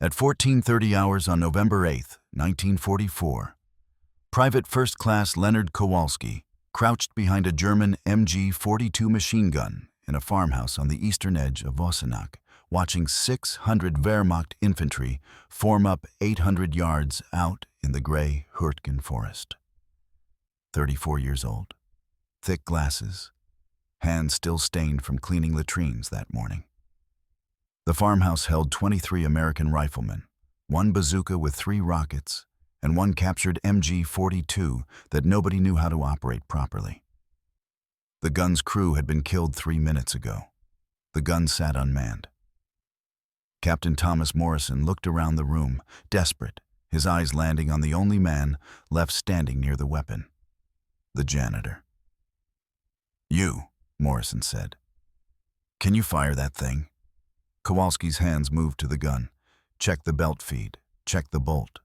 At 14:30 hours on November 8, 1944, Private First Class Leonard Kowalski crouched behind a German MG42 machine gun in a farmhouse on the eastern edge of Vossenack, watching 600 Wehrmacht infantry form up 800 yards out in the gray Hürtgen forest. 34 years old, thick glasses, hands still stained from cleaning latrines that morning. The farmhouse held 23 American riflemen, one bazooka with 3 rockets, and one captured MG42 that nobody knew how to operate properly. The gun's crew had been killed 3 minutes ago. The gun sat unmanned. Captain Thomas Morrison looked around the room, desperate, his eyes landing on the only man left standing near the weapon, the janitor. "You," Morrison said. "Can you fire that thing?" Kowalski's hands moved to the gun. "Check the belt feed. Check the bolt."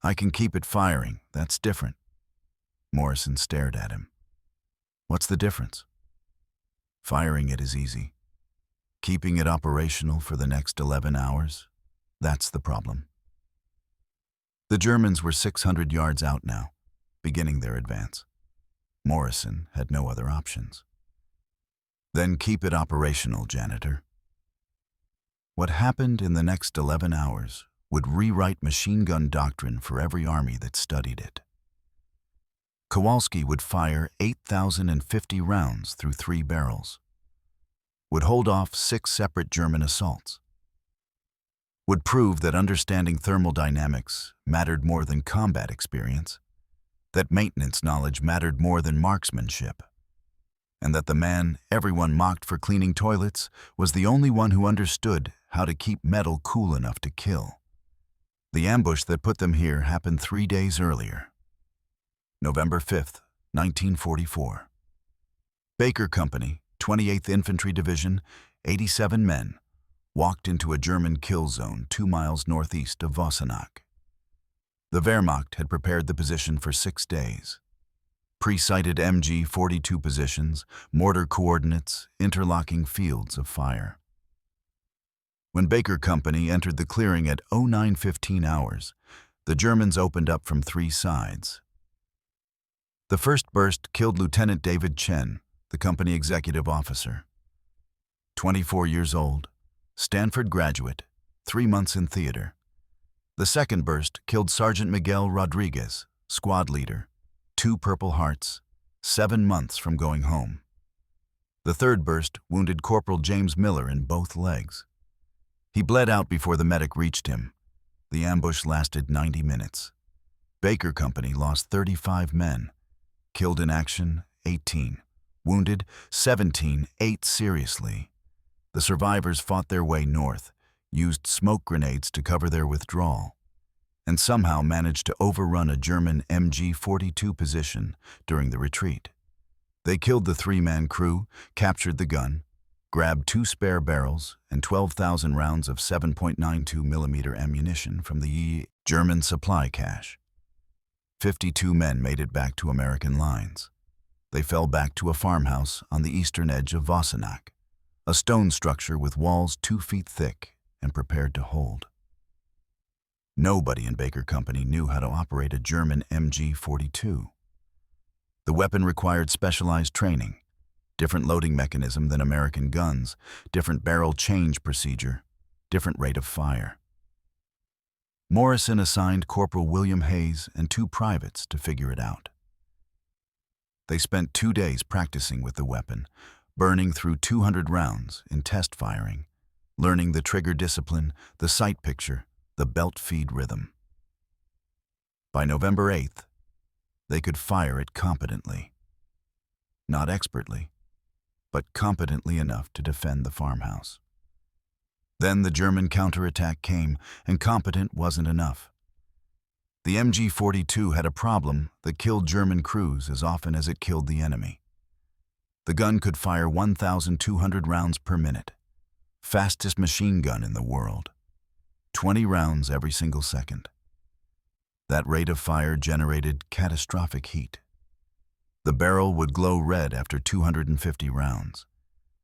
"I can keep it firing. That's different." Morrison stared at him. "What's the difference?" "Firing it is easy. Keeping it operational for the next 11 hours, that's the problem." The Germans were 600 yards out now, beginning their advance. Morrison had no other options. "Then keep it operational, Janitor." What happened in the next 11 hours would rewrite machine gun doctrine for every army that studied it. Kowalski would fire 8,050 rounds through 3 barrels, would hold off 6 separate German assaults, would prove that understanding thermal dynamics mattered more than combat experience, that maintenance knowledge mattered more than marksmanship, and that the man everyone mocked for cleaning toilets was the only one who understood how to keep metal cool enough to kill. The ambush that put them here happened 3 days earlier. November 5th, 1944. Baker Company, 28th Infantry Division, 87 men, walked into a German kill zone 2 miles northeast of Vossenack. The Wehrmacht had prepared the position for 6 days. Pre-sighted MG42 positions, mortar coordinates, interlocking fields of fire. When Baker Company entered the clearing at 09:15 hours, the Germans opened up from 3 sides. The first burst killed Lieutenant David Chen, the company executive officer. 24 years old, Stanford graduate, 3 months in theater. The second burst killed Sergeant Miguel Rodriguez, squad leader, 2 Purple Hearts, 7 months from going home. The third burst wounded Corporal James Miller in both legs. He bled out before the medic reached him. The ambush lasted 90 minutes. Baker Company lost 35 men, killed in action 18, wounded 17, 8 seriously. The survivors fought their way north, used smoke grenades to cover their withdrawal, and somehow managed to overrun a German MG42 position during the retreat. They killed the 3-man crew, captured the gun, grabbed 2 spare barrels and 12,000 rounds of 7.92 millimeter ammunition from the German supply cache. 52 men made it back to American lines. They fell back to a farmhouse on the eastern edge of Vossenack, a stone structure with walls 2 feet thick and prepared to hold. Nobody in Baker Company knew how to operate a German MG42. The weapon required specialized training, different loading mechanism than American guns, different barrel change procedure, different rate of fire. Morrison assigned Corporal William Hayes and 2 privates to figure it out. They spent 2 days practicing with the weapon, burning through 200 rounds in test firing, learning the trigger discipline, the sight picture, the belt feed rhythm. By November 8th, they could fire it competently. Not expertly, but competently enough to defend the farmhouse. Then the German counterattack came, and competent wasn't enough. The MG42 had a problem that killed German crews as often as it killed the enemy. The gun could fire 1,200 rounds per minute, fastest machine gun in the world, 20 rounds every single second. That rate of fire generated catastrophic heat. The barrel would glow red after 250 rounds.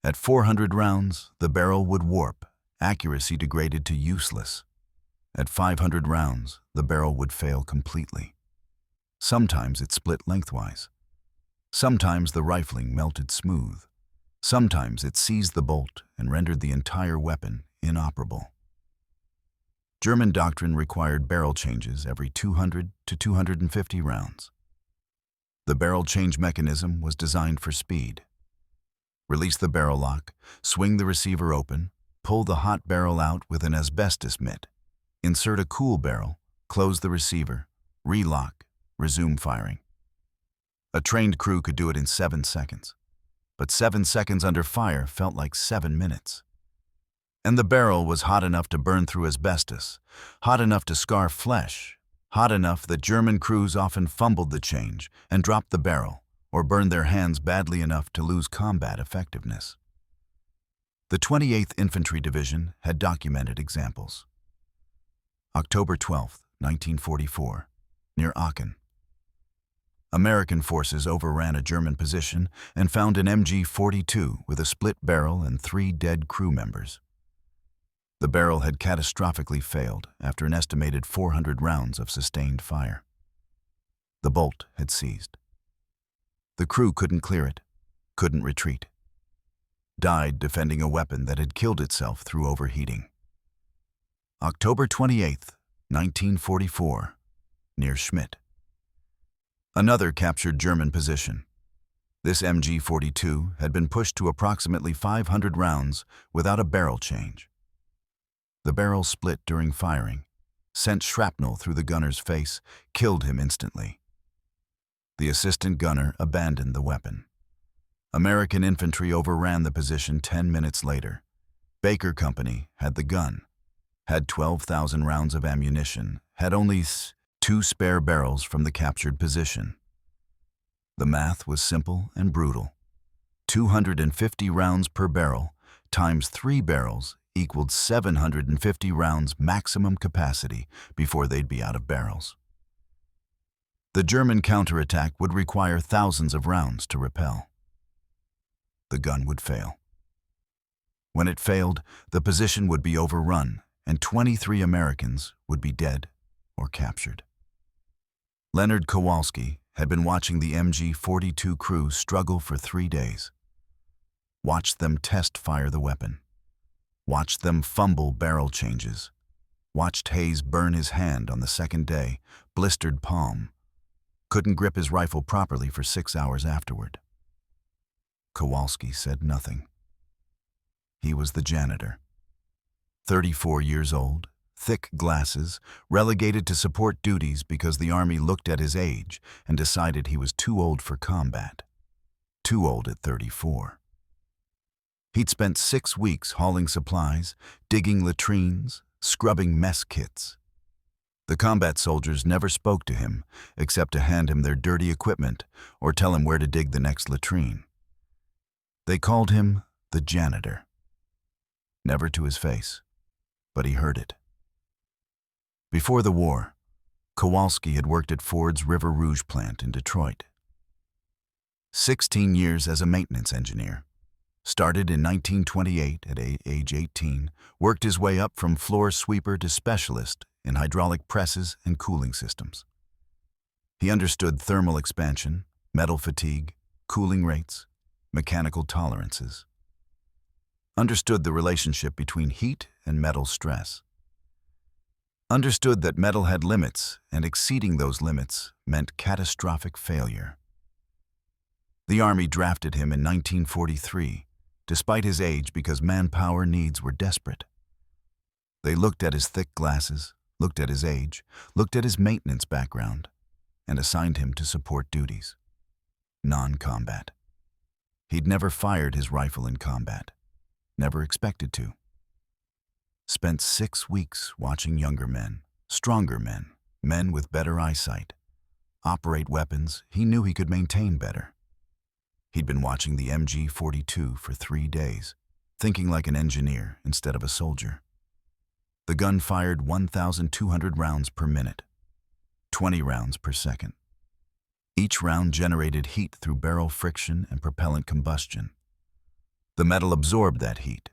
At 400 rounds, the barrel would warp, accuracy degraded to useless. At 500 rounds, the barrel would fail completely. Sometimes it split lengthwise. Sometimes the rifling melted smooth. Sometimes it seized the bolt and rendered the entire weapon inoperable. German doctrine required barrel changes every 200 to 250 rounds. The barrel change mechanism was designed for speed. Release the barrel lock, swing the receiver open, pull the hot barrel out with an asbestos mitt, insert a cool barrel, close the receiver, relock, resume firing. A trained crew could do it in 7 seconds, but 7 seconds under fire felt like 7 minutes. And the barrel was hot enough to burn through asbestos, hot enough to scar flesh, hot enough that German crews often fumbled the change and dropped the barrel, or burned their hands badly enough to lose combat effectiveness. The 28th Infantry Division had documented examples. October 12, 1944, near Aachen. American forces overran a German position and found an MG42 with a split barrel and 3 dead crew members. The barrel had catastrophically failed after an estimated 400 rounds of sustained fire. The bolt had seized. The crew couldn't clear it, couldn't retreat. Died defending a weapon that had killed itself through overheating. October 28, 1944, near Schmidt. Another captured German position. This MG42 had been pushed to approximately 500 rounds without a barrel change. The barrel split during firing, sent shrapnel through the gunner's face, killed him instantly. The assistant gunner abandoned the weapon. American infantry overran the position 10 minutes later. Baker Company had the gun, had 12,000 rounds of ammunition, had only 2 spare barrels from the captured position. The math was simple and brutal. 250 rounds per barrel times 3 barrels equaled 750 rounds maximum capacity before they'd be out of barrels. The German counterattack would require thousands of rounds to repel. The gun would fail. When it failed, the position would be overrun and 23 Americans would be dead or captured. Leonard Kowalski had been watching the MG42 crew struggle for 3 days. Watched them test fire the weapon. Watched them fumble barrel changes. Watched Hayes burn his hand on the second day, blistered palm. Couldn't grip his rifle properly for 6 hours afterward. Kowalski said nothing. He was the janitor. 34 years old, thick glasses, relegated to support duties because the Army looked at his age and decided he was too old for combat. Too old at 34. He'd spent 6 weeks hauling supplies, digging latrines, scrubbing mess kits. The combat soldiers never spoke to him except to hand him their dirty equipment or tell him where to dig the next latrine. They called him the janitor. Never to his face, but he heard it. Before the war, Kowalski had worked at Ford's River Rouge plant in Detroit. 16 years as a maintenance engineer. Started in 1928 at age 18, worked his way up from floor sweeper to specialist in hydraulic presses and cooling systems. He understood thermal expansion, metal fatigue, cooling rates, mechanical tolerances. Understood the relationship between heat and metal stress. Understood that metal had limits, and exceeding those limits meant catastrophic failure. The Army drafted him in 1943, despite his age, because manpower needs were desperate. They looked at his thick glasses, looked at his age, looked at his maintenance background, and assigned him to support duties. Non-combat. He'd never fired his rifle in combat, never expected to. Spent 6 weeks watching younger men, stronger men, men with better eyesight, operate weapons he knew he could maintain better. He'd been watching the MG42 for 3 days, thinking like an engineer instead of a soldier. The gun fired 1,200 rounds per minute, 20 rounds per second. Each round generated heat through barrel friction and propellant combustion. The metal absorbed that heat,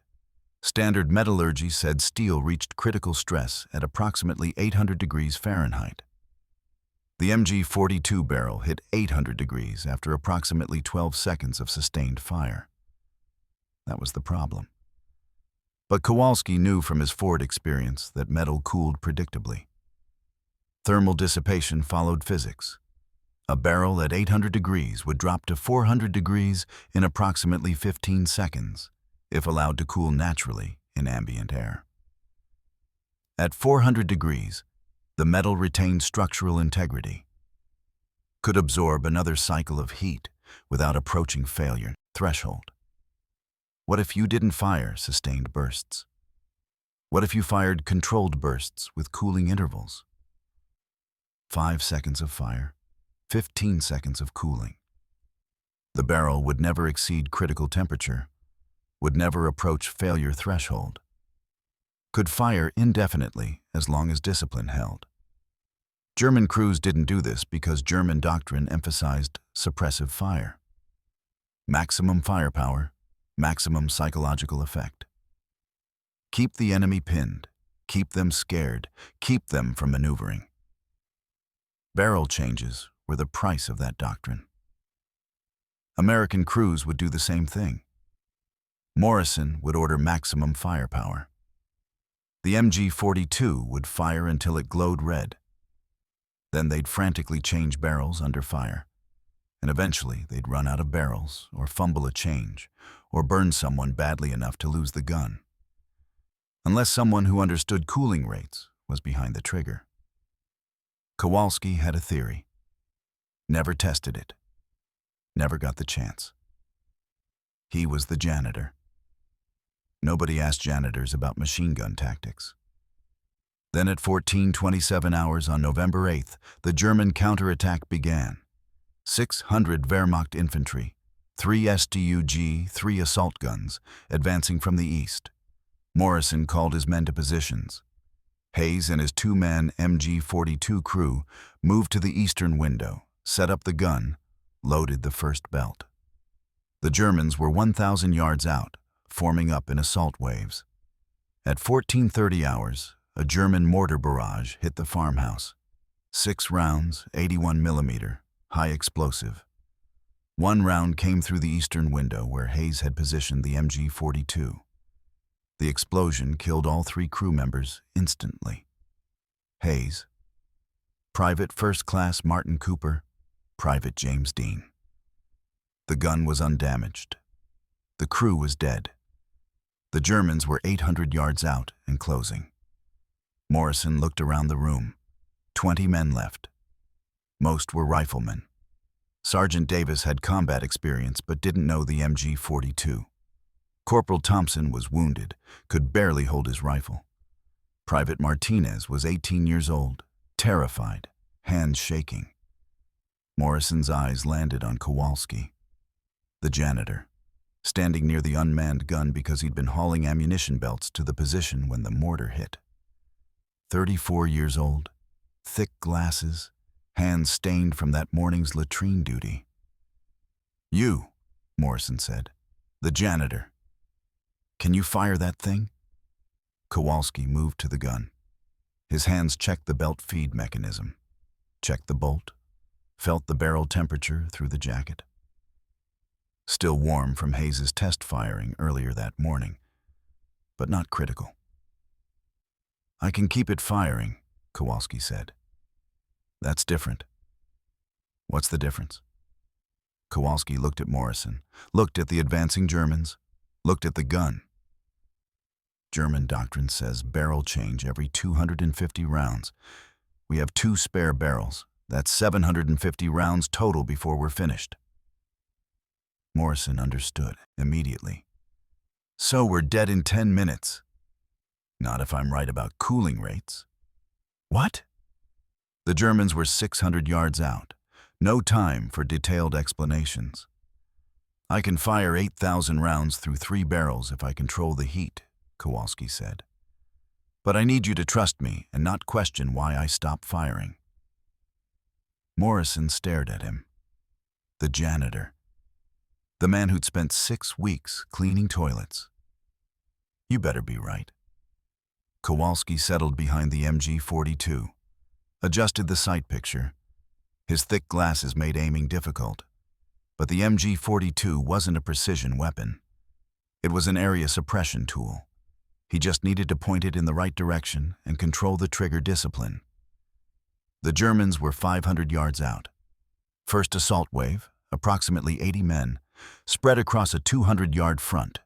Standard metallurgy said steel reached critical stress at approximately 800 degrees Fahrenheit. The MG42 barrel hit 800 degrees after approximately 12 seconds of sustained fire. That was the problem. But Kowalski knew from his Ford experience that metal cooled predictably. Thermal dissipation followed physics. A barrel at 800 degrees would drop to 400 degrees in approximately 15 seconds, if allowed to cool naturally in ambient air. At 400 degrees, the metal retained structural integrity, could absorb another cycle of heat without approaching failure threshold. What if you didn't fire sustained bursts? What if you fired controlled bursts with cooling intervals? 5 seconds of fire, 15 seconds of cooling. The barrel would never exceed critical temperature, would never approach failure threshold, could fire indefinitely as long as discipline held. German crews didn't do this because German doctrine emphasized suppressive fire. Maximum firepower, maximum psychological effect. Keep the enemy pinned, keep them scared, keep them from maneuvering. Barrel changes were the price of that doctrine. American crews would do the same thing. Morrison would order maximum firepower. The MG42 would fire until it glowed red. Then they'd frantically change barrels under fire, and eventually they'd run out of barrels or fumble a change or burn someone badly enough to lose the gun. Unless someone who understood cooling rates was behind the trigger. Kowalski had a theory. Never tested it. Never got the chance. He was the janitor. Nobody asked janitors about machine gun tactics. Then at 14:27 hours on November 8th, the German counterattack began. 600 Wehrmacht infantry, 3 STUG, 3 assault guns, advancing from the east. Morrison called his men to positions. Hayes and his 2-man MG42 crew moved to the eastern window, set up the gun, loaded the first belt. The Germans were 1,000 yards out, forming up in assault waves. At 14:30 hours, a German mortar barrage hit the farmhouse. 6 rounds, 81 millimeter, high explosive. 1 round came through the eastern window where Hayes had positioned the MG42. The explosion killed all 3 crew members instantly. Hayes, Private First Class Martin Cooper, Private James Dean. The gun was undamaged. The crew was dead. The Germans were 800 yards out and closing. Morrison looked around the room. 20 men left. Most were riflemen. Sergeant Davis had combat experience but didn't know the MG42. Corporal Thompson was wounded, could barely hold his rifle. Private Martinez was 18 years old, terrified, hands shaking. Morrison's eyes landed on Kowalski, the janitor, standing near the unmanned gun because he'd been hauling ammunition belts to the position when the mortar hit. 34 years old, thick glasses, hands stained from that morning's latrine duty. "You," Morrison said, "the janitor. Can you fire that thing?" Kowalski moved to the gun. His hands checked the belt feed mechanism, checked the bolt, felt the barrel temperature through the jacket. Still warm from Hayes's test firing earlier that morning, but not critical. "I can keep it firing," Kowalski said. "That's different." "What's the difference?" Kowalski looked at Morrison, looked at the advancing Germans, looked at the gun. German doctrine says barrel change every 250 rounds. We have 2 spare barrels. That's 750 rounds total before we're finished. Morrison understood immediately. "So we're dead in 10 minutes. Not if I'm right about cooling rates." "What?" The Germans were 600 yards out. No time for detailed explanations. "I can fire 8,000 rounds through 3 barrels if I control the heat," Kowalski said. "But I need you to trust me and not question why I stopped firing." Morrison stared at him. The janitor. The man who'd spent 6 weeks cleaning toilets. You better be right. Kowalski settled behind the MG42, adjusted the sight picture. His thick glasses made aiming difficult. But the MG42 wasn't a precision weapon. It was an area suppression tool. He just needed to point it in the right direction and control the trigger discipline. The Germans were 500 yards out. First assault wave, approximately 80 men, spread across a 200-yard front.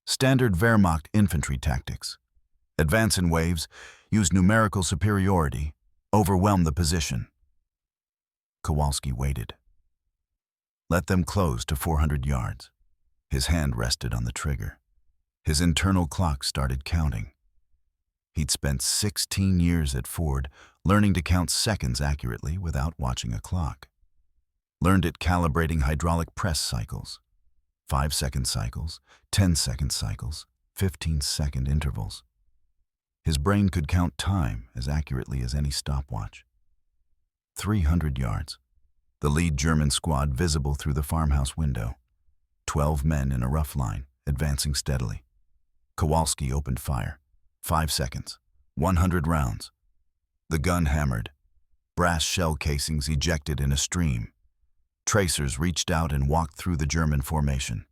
Standard Wehrmacht infantry tactics. Advance in waves, use numerical superiority, overwhelm the position. Kowalski waited. Let them close to 400 yards. His hand rested on the trigger. His internal clock started counting. He'd spent 16 years at Ford learning to count seconds accurately without watching a clock. Learned it calibrating hydraulic press cycles. 5-second cycles, 10-second cycles, 15-second intervals. His brain could count time as accurately as any stopwatch. 300 yards. The lead German squad visible through the farmhouse window. 12 men in a rough line, advancing steadily. Kowalski opened fire. 5 seconds. 100 rounds. The gun hammered. Brass shell casings ejected in a stream. Tracers reached out and walked through the German formation.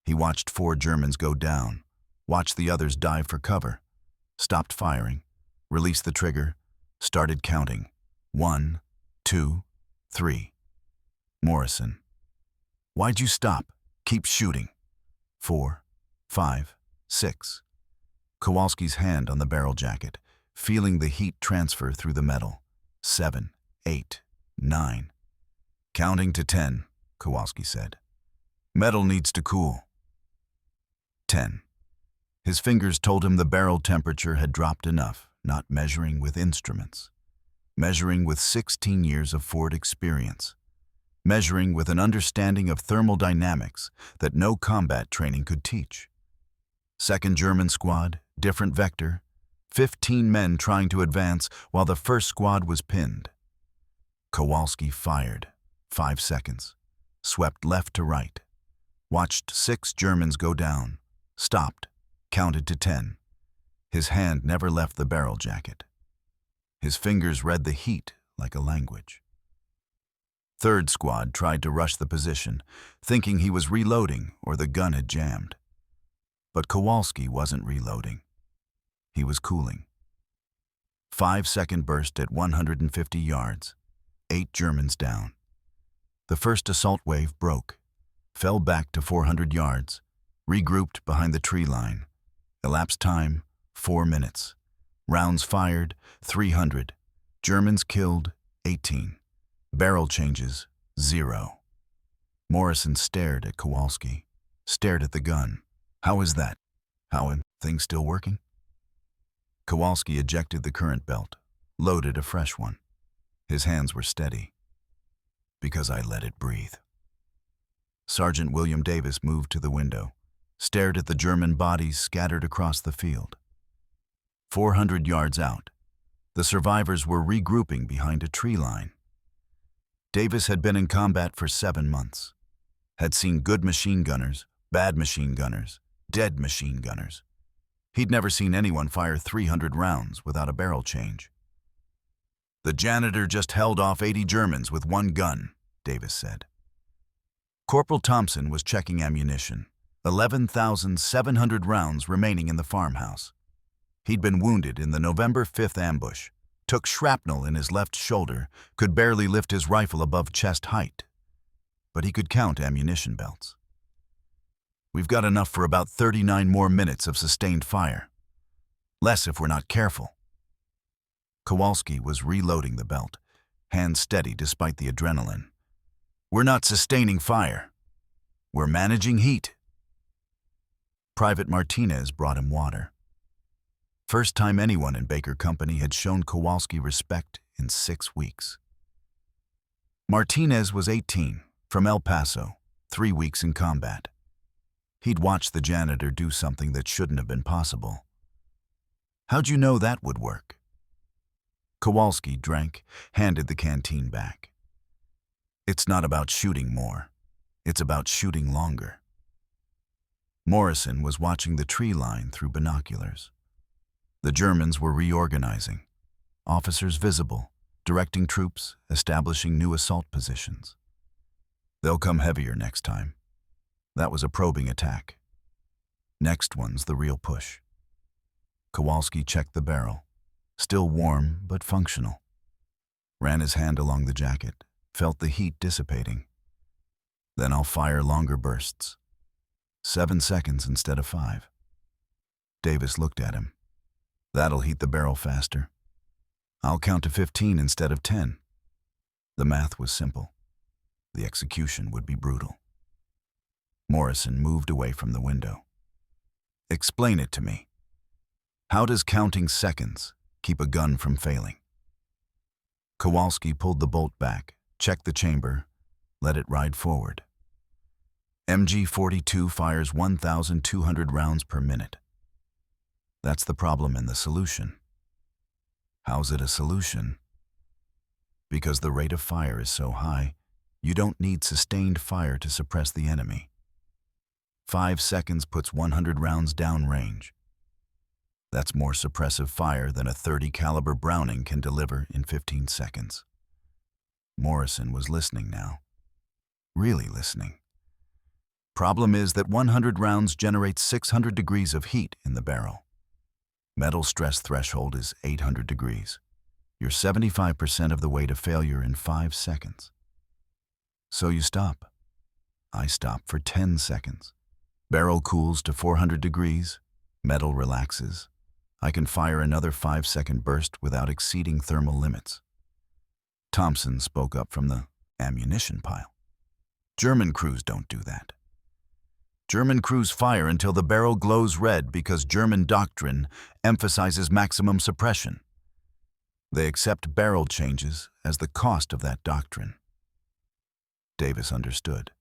He watched 4 Germans go down, watched the others dive for cover, stopped firing, released the trigger, started counting. 1, 2, 3. Morrison. Why'd you stop? Keep shooting. 4, 5, 6. Kowalski's hand on the barrel jacket, feeling the heat transfer through the metal. 7, 8, 9. Counting to 10, Kowalski said. Metal needs to cool. 10. His fingers told him the barrel temperature had dropped enough, not measuring with instruments. Measuring with 16 years of Ford experience. Measuring with an understanding of thermal dynamics that no combat training could teach. Second German squad, different vector, 15 men trying to advance while the first squad was pinned. Kowalski fired. 5 seconds. Swept left to right. Watched 6 Germans go down. Stopped. Counted to 10. His hand never left the barrel jacket. His fingers read the heat like a language. Third squad tried to rush the position, thinking he was reloading or the gun had jammed. But Kowalski wasn't reloading. He was cooling. 5-second burst at 150 yards. 8 Germans down. The first assault wave broke, fell back to 400 yards, regrouped behind the tree line. Elapsed time, 4 minutes. Rounds fired, 300. Germans killed, 18. Barrel changes, 0. Morrison stared at Kowalski, stared at the gun. How is that? How are things still working? Kowalski ejected the current belt, loaded a fresh one. His hands were steady. Because I let it breathe. Sergeant William Davis moved to the window, stared at the German bodies scattered across the field. 400 yards out, the survivors were regrouping behind a tree line. Davis had been in combat for 7 months, had seen good machine gunners, bad machine gunners, dead machine gunners. He'd never seen anyone fire 300 rounds without a barrel change. The Janitor just held off 80 Germans with 1 gun, Davis said. Corporal Thompson was checking ammunition. 11,700 rounds remaining in the farmhouse. He'd been wounded in the November 5th ambush, took shrapnel in his left shoulder, could barely lift his rifle above chest height. But he could count ammunition belts. We've got enough for about 39 more minutes of sustained fire. Less if we're not careful. Kowalski was reloading the belt, hands steady despite the adrenaline. We're not sustaining fire. We're managing heat. Private Martinez brought him water. First time anyone in Baker Company had shown Kowalski respect in 6 weeks. Martinez was 18, from El Paso, 3 weeks in combat. He'd watched the Janitor do something that shouldn't have been possible. How'd you know that would work? Kowalski drank, handed the canteen back. It's not about shooting more. It's about shooting longer. Morrison was watching the tree line through binoculars. The Germans were reorganizing, officers visible, directing troops, establishing new assault positions. They'll come heavier next time. That was a probing attack. Next one's the real push. Kowalski checked the barrel, still warm but functional. Ran his hand along the jacket, felt the heat dissipating. Then I'll fire longer bursts. 7 seconds instead of 5. Davis looked at him. That'll heat the barrel faster. I'll count to 15 instead of 10. The math was simple. The execution would be brutal. Morrison moved away from the window. Explain it to me. How does counting seconds keep a gun from failing? Kowalski pulled the bolt back, checked the chamber, let it ride forward. MG42 fires 1,200 rounds per minute. That's the problem and the solution. How's it a solution? Because the rate of fire is so high, you don't need sustained fire to suppress the enemy. 5 seconds puts 100 rounds downrange. That's more suppressive fire than a .30 caliber Browning can deliver in 15 seconds. Morrison was listening now. Really listening. Problem is that 100 rounds generates 600 degrees of heat in the barrel. Metal stress threshold is 800 degrees. You're 75% of the way to failure in 5 seconds. So you stop. I stop for 10 seconds. Barrel cools to 400 degrees. Metal relaxes. I can fire another 5-second burst without exceeding thermal limits. Thompson spoke up from the ammunition pile. German crews don't do that. German crews fire until the barrel glows red because German doctrine emphasizes maximum suppression. They accept barrel changes as the cost of that doctrine. Davis understood.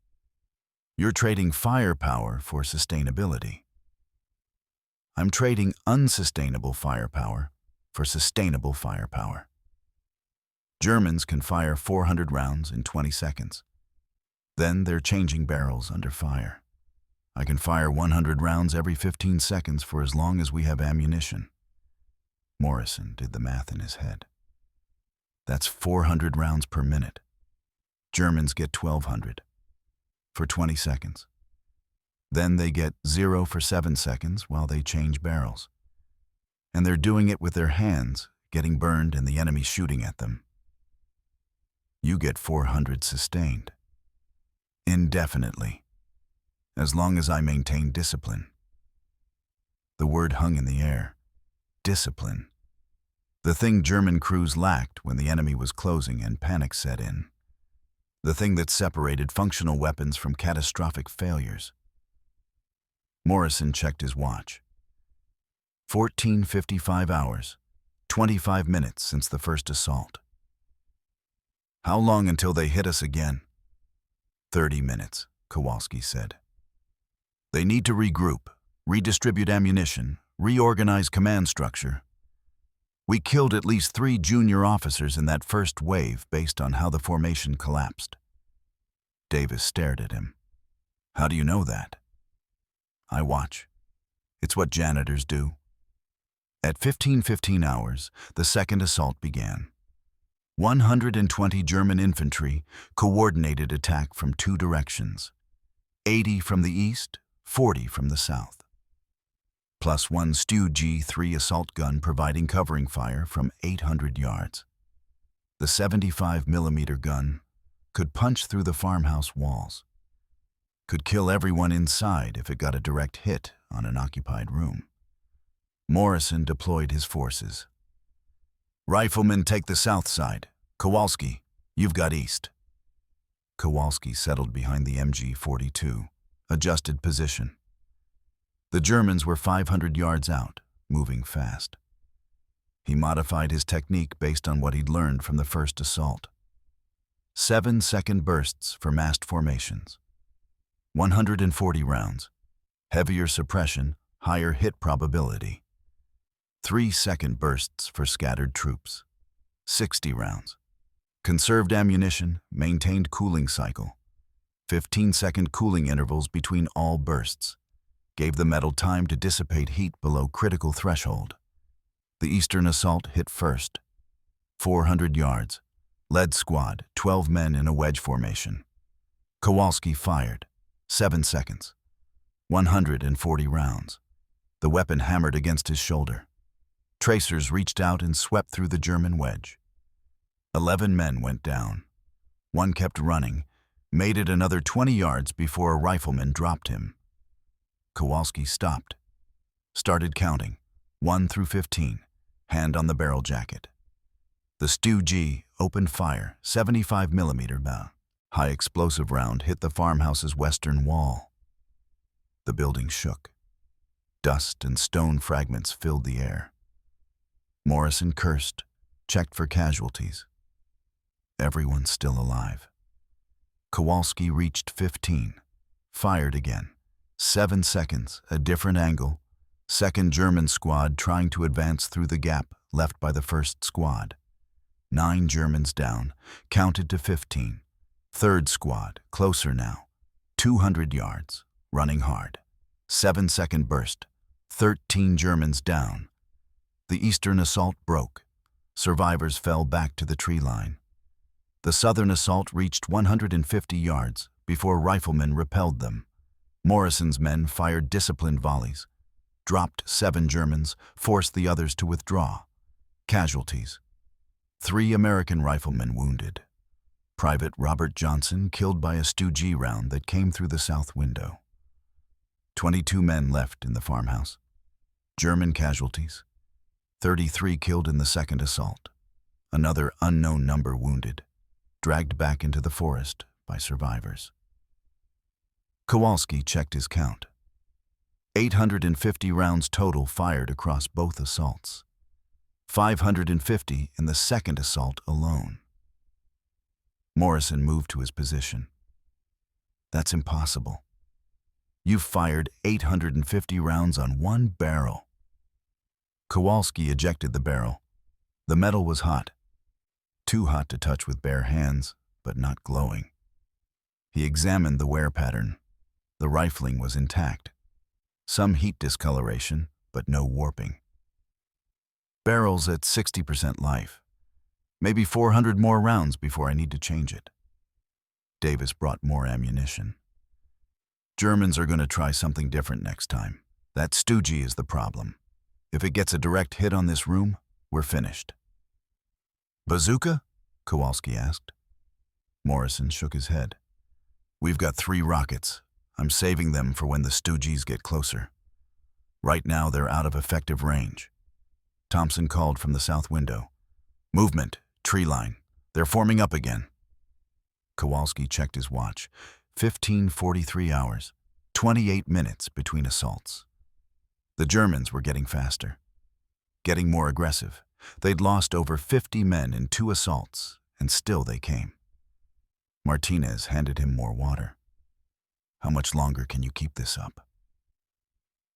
You're trading firepower for sustainability. I'm trading unsustainable firepower for sustainable firepower. Germans can fire 400 rounds in 20 seconds. Then they're changing barrels under fire. I can fire 100 rounds every 15 seconds for as long as we have ammunition. Morrison did the math in his head. That's 400 rounds per minute. Germans get 1,200 for 20 seconds. Then they get 0 for 7 seconds while they change barrels. And they're doing it with their hands, getting burned and the enemy shooting at them. You get 400 sustained. Indefinitely. As long as I maintain discipline. The word hung in the air. Discipline. The thing German crews lacked when the enemy was closing and panic set in. The thing that separated functional weapons from catastrophic failures. Morrison checked his watch. 14:55 hours, 25 minutes since the first assault. How long until they hit us again? 30 minutes, Kowalski said. They need to regroup, redistribute ammunition, reorganize command structure. We killed at least 3 junior officers in that first wave based on how the formation collapsed. Davis stared at him. How do you know that? I watch. It's what janitors do. At 15:15 hours, the second assault began. 120 German infantry coordinated attack from 2 directions. 80 from the east, 40 from the south. Plus 1 Stu G3 assault gun providing covering fire from 800 yards. The 75mm gun could punch through the farmhouse walls. Could kill everyone inside if it got a direct hit on an occupied room. Morrison deployed his forces. Riflemen take the south side. Kowalski, you've got east. Kowalski settled behind the MG42, adjusted position. The Germans were 500 yards out, moving fast. He modified his technique based on what he'd learned from the first assault. 7-second bursts for massed formations. 140 rounds. Heavier suppression, higher hit probability. 3-second bursts for scattered troops. 60 rounds. Conserved ammunition, maintained cooling cycle. 15-second cooling intervals between all bursts. gave the metal time to dissipate heat below critical threshold. The eastern assault hit first. 400 yards. Lead squad, 12 men in a wedge formation. Kowalski fired. 7 seconds. 140 rounds. The weapon hammered against his shoulder. Tracers reached out and swept through the German wedge. 11 men went down. One kept running, made it another 20 yards before a rifleman dropped him. Kowalski stopped. Started counting, 1 through 15, hand on the barrel jacket. The Stu-G opened fire, 75 millimeter bow. High explosive round hit the farmhouse's western wall. The building shook. Dust and stone fragments filled the air. Morrison cursed, checked for casualties. Everyone's still alive. Kowalski reached 15, fired again. 7 seconds, a different angle. Second German squad trying to advance through the gap left by the first squad. 9 Germans down, counted to 15. Third squad, closer now. 200 yards, running hard. 7-second burst. 13 Germans down. The eastern assault broke. Survivors fell back to the tree line. The southern assault reached 150 yards before riflemen repelled them. Morrison's men fired disciplined volleys, dropped 7 Germans, forced the others to withdraw. Casualties. 3 American riflemen wounded. Private Robert Johnson killed by a Stu-G round that came through the south window. 22 men left in the farmhouse. German casualties. 33 killed in the second assault. Another unknown number wounded, dragged back into the forest by survivors. Kowalski checked his count. 850 rounds total fired across both assaults. 550 in the second assault alone. Morrison moved to his position. That's impossible. You've fired 850 rounds on one barrel. Kowalski ejected the barrel. The metal was hot. Too hot to touch with bare hands, but not glowing. He examined the wear pattern. The rifling was intact. Some heat discoloration, but no warping. Barrel's at 60% life. Maybe 400 more rounds before I need to change it. Davis brought more ammunition. Germans are going to try something different next time. That Stu-G is the problem. If it gets a direct hit on this room, we're finished. Bazooka? Kowalski asked. Morrison shook his head. We've got 3 rockets. I'm saving them for when the Stu-Gs get closer. Right now, they're out of effective range. Thompson called from the south window. Movement, tree line. They're forming up again. Kowalski checked his watch. 15:43 hours, 28 minutes between assaults. The Germans were getting faster, getting more aggressive. They'd lost over 50 men in 2 assaults, and still they came. Martinez handed him more water. How much longer can you keep this up?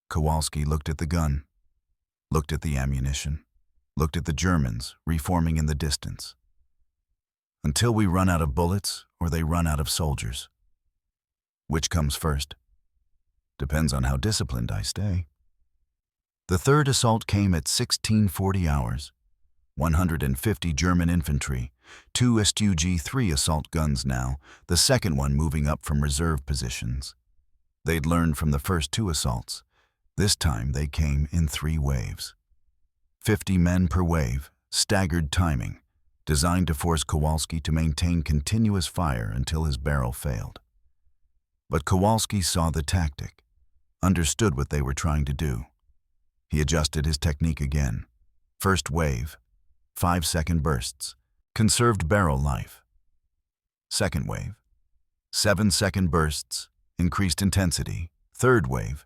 Kowalski looked at the gun, looked at the ammunition, looked at the Germans reforming in the distance. Until we run out of bullets or they run out of soldiers. Which comes first? Depends on how disciplined I stay. The third assault came at 16:40 hours. 150 German infantry, 2 Stu-G-3 assault guns now, the second one moving up from reserve positions. They'd learned from the first 2 assaults. This time they came in 3 waves. 50 men per wave, staggered timing, designed to force Kowalski to maintain continuous fire until his barrel failed. But Kowalski saw the tactic, understood what they were trying to do. He adjusted his technique again. First wave, 5-second bursts, conserved barrel life. Second wave, 7-second bursts, increased intensity. Third wave,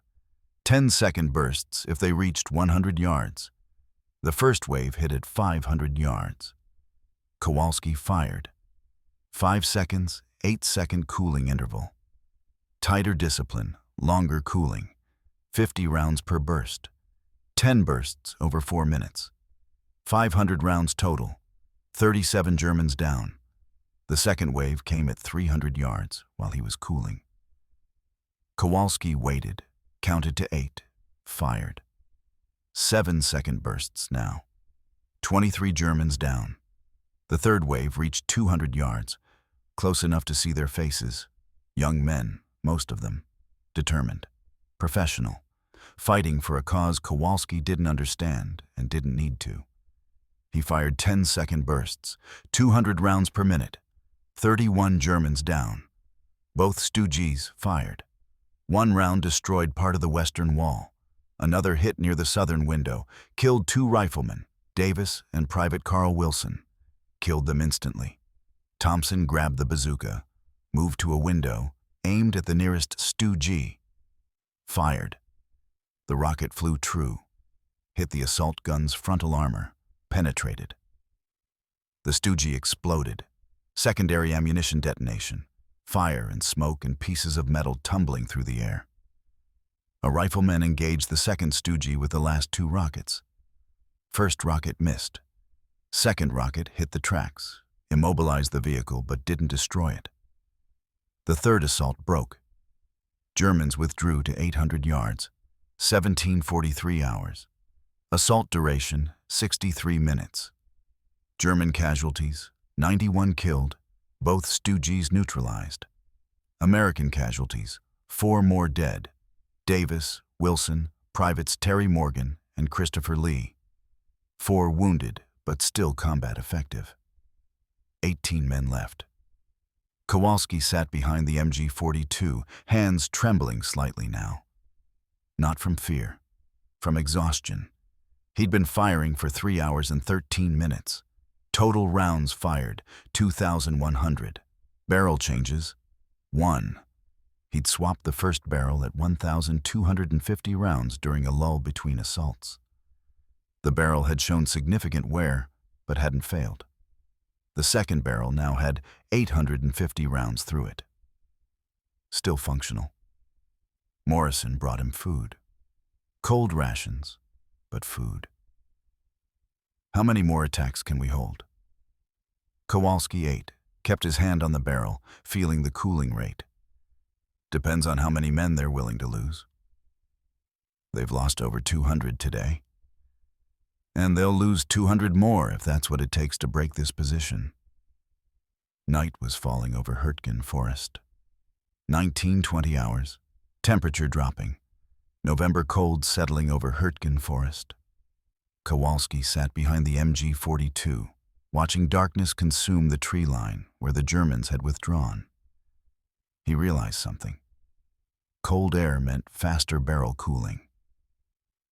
10-second bursts if they reached 100 yards. The first wave hit at 500 yards. Kowalski fired. 5 seconds, 8-second cooling interval. Tighter discipline, longer cooling. 50 rounds per burst. 10 bursts over 4 minutes. 500 rounds total. 37 Germans down. The second wave came at 300 yards while he was cooling. Kowalski waited, counted to 8, fired. 7-second bursts now. 23 Germans down. The third wave reached 200 yards, close enough to see their faces. Young men, most of them. Determined. Professional. Fighting for a cause Kowalski didn't understand and didn't need to. He fired 10-second bursts, 200 rounds per minute. 31 Germans down. Both Stooges fired. One round destroyed part of the western wall. Another hit near the southern window, killed 2 riflemen, Davis and Private Carl Wilson. Killed them instantly. Thompson grabbed the bazooka, moved to a window, aimed at the nearest Stooge. Fired. The rocket flew true, hit the assault gun's frontal armor, penetrated. The Stooge exploded. Secondary ammunition detonation. Fire and smoke and pieces of metal tumbling through the air. A rifleman engaged the second Stooge with the last 2 rockets. First rocket missed. Second rocket hit the tracks, immobilized the vehicle but didn't destroy it. The third assault broke. Germans withdrew to 800 yards, 17:43 hours. Assault duration, 63 minutes. German casualties, 91 killed, both Stooges neutralized. American casualties, 4 more dead. Davis, Wilson, Privates Terry Morgan, and Christopher Lee. 4 wounded, but still combat effective. 18 men left. Kowalski sat behind the MG42, hands trembling slightly now. Not from fear, from exhaustion. He'd been firing for 3 hours and 13 minutes. Total rounds fired, 2,100. Barrel changes, 1. He'd swapped the first barrel at 1,250 rounds during a lull between assaults. The barrel had shown significant wear, but hadn't failed. The second barrel now had 850 rounds through it. Still functional. Morrison brought him food. Cold rations, but food. How many more attacks can we hold? Kowalski ate, kept his hand on the barrel, feeling the cooling rate. Depends on how many men they're willing to lose. They've lost over 200 today. And they'll lose 200 more if that's what it takes to break this position. Night was falling over Hurtgen Forest. 19-20 hours, temperature dropping. November cold settling over Hurtgen Forest. Kowalski sat behind the MG42, watching darkness consume the tree line where the Germans had withdrawn. He realized something. Cold air meant faster barrel cooling.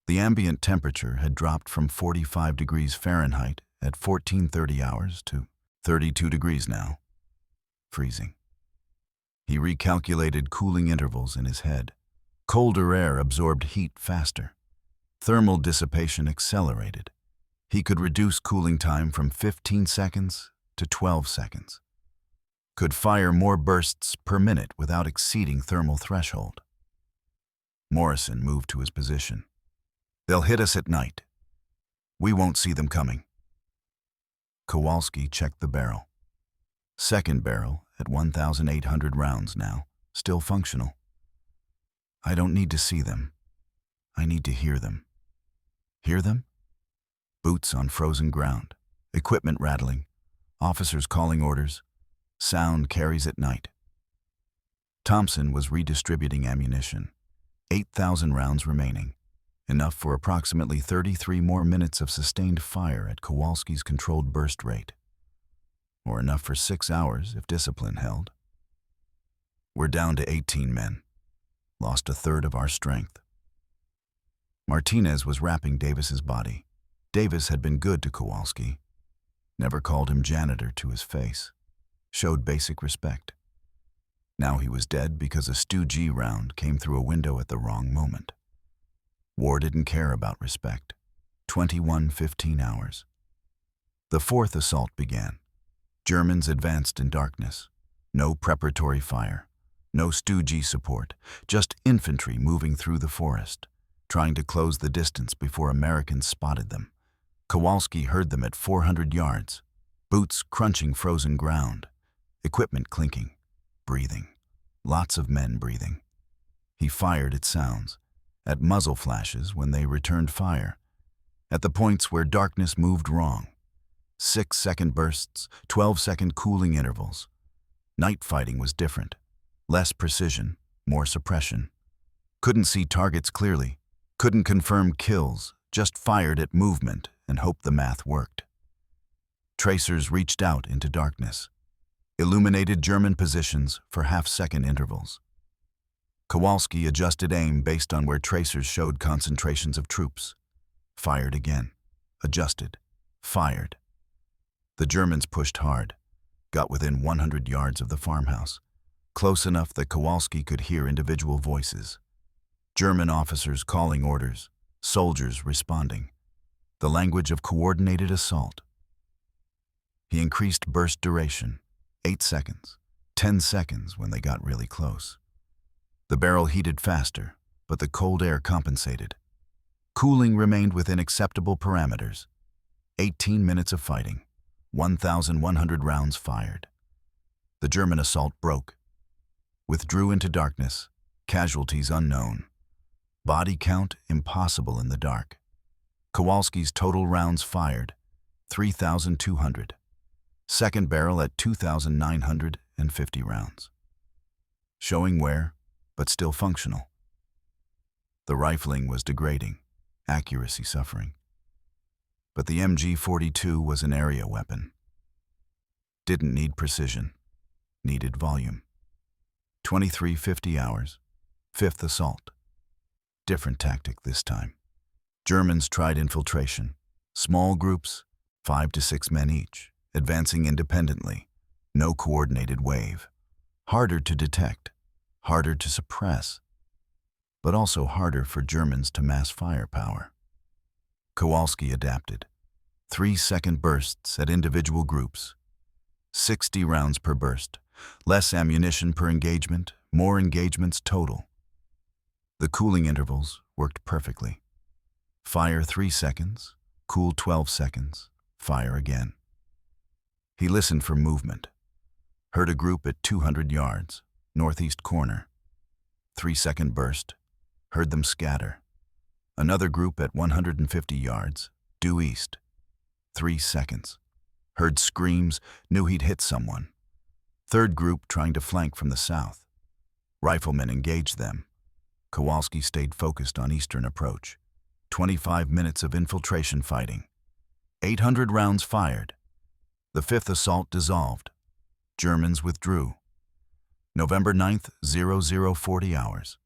The ambient temperature had dropped from 45 degrees Fahrenheit at 14:30 hours to 32 degrees now. Freezing. He recalculated cooling intervals in his head. Colder air absorbed heat faster. Thermal dissipation accelerated. He could reduce cooling time from 15 seconds to 12 seconds. Could fire more bursts per minute without exceeding thermal threshold. Morrison moved to his position. They'll hit us at night. We won't see them coming. Kowalski checked the barrel. Second barrel at 1,800 rounds now, still functional. I don't need to see them. I need to hear them. Hear them? Boots on frozen ground, equipment rattling, officers calling orders. Sound carries at night. Thompson was redistributing ammunition. 8,000 rounds remaining. Enough for approximately 33 more minutes of sustained fire at Kowalski's controlled burst rate. Or enough for 6 hours if discipline held. We're down to 18 men. Lost a third of our strength. Martinez was wrapping Davis's body. Davis had been good to Kowalski. Never called him janitor to his face. Showed basic respect. Now he was dead because a Stooge round came through a window at the wrong moment. War didn't care about respect. 21:15 hours. The fourth assault began. Germans advanced in darkness. No preparatory fire. No Stooge support. Just infantry moving through the forest, trying to close the distance before Americans spotted them. Kowalski heard them at 400 yards. Boots crunching frozen ground. Equipment clinking. Breathing. Lots of men breathing. He fired at sounds. at muzzle flashes when they returned fire, at the points where darkness moved wrong. 6-second bursts, 12-second cooling intervals. Night fighting was different. Less precision, more suppression. Couldn't see targets clearly, couldn't confirm kills, just fired at movement and hoped the math worked. Tracers reached out into darkness, illuminated German positions for half-second intervals. Kowalski adjusted aim based on where tracers showed concentrations of troops. Fired again, adjusted, fired. The Germans pushed hard, got within 100 yards of the farmhouse, close enough that Kowalski could hear individual voices. German officers calling orders, soldiers responding. The language of coordinated assault. He increased burst duration, 8 seconds, 10 seconds when they got really close. The barrel heated faster, but the cold air compensated. Cooling remained within acceptable parameters. 18 minutes of fighting, 1,100 rounds fired. The German assault broke. Withdrew into darkness, casualties unknown. Body count impossible in the dark. Kowalski's total rounds fired, 3,200. Second barrel at 2,950 rounds. Showing wear, but still functional. The rifling was degrading, accuracy suffering. But the MG42 was an area weapon. Didn't need precision, needed volume. 2350 hours, 5th assault. Different tactic this time. Germans tried infiltration. Small groups, 5 to 6 men each, advancing independently. No coordinated wave. Harder to detect, harder to suppress, but also harder for Germans to mass firepower. Kowalski adapted. 3-second bursts at individual groups. 60 rounds per burst. Less ammunition per engagement, more engagements total. The cooling intervals worked perfectly. Fire 3 seconds, cool 12 seconds, fire again. He listened for movement. Heard a group at 200 yards, northeast corner. 3-second burst. Heard them scatter. Another group at 150 yards, due east. 3 seconds. Heard screams, knew he'd hit someone. Third group trying to flank from the south. Riflemen engaged them. Kowalski stayed focused on eastern approach. 25 minutes of infiltration fighting. 800 rounds fired. The 5th assault dissolved. Germans withdrew. November 9th, 0040 hours.